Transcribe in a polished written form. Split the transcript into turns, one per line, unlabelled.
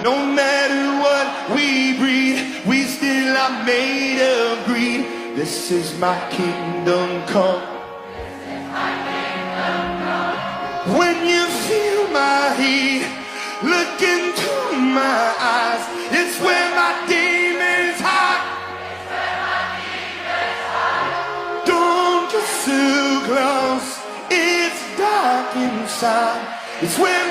No matter what we breed, we still are made of greed. This is my kingdom come. When you feel my heat, look into my eyes. It's where my demons hide. Don't get too close, it's dark inside. It's where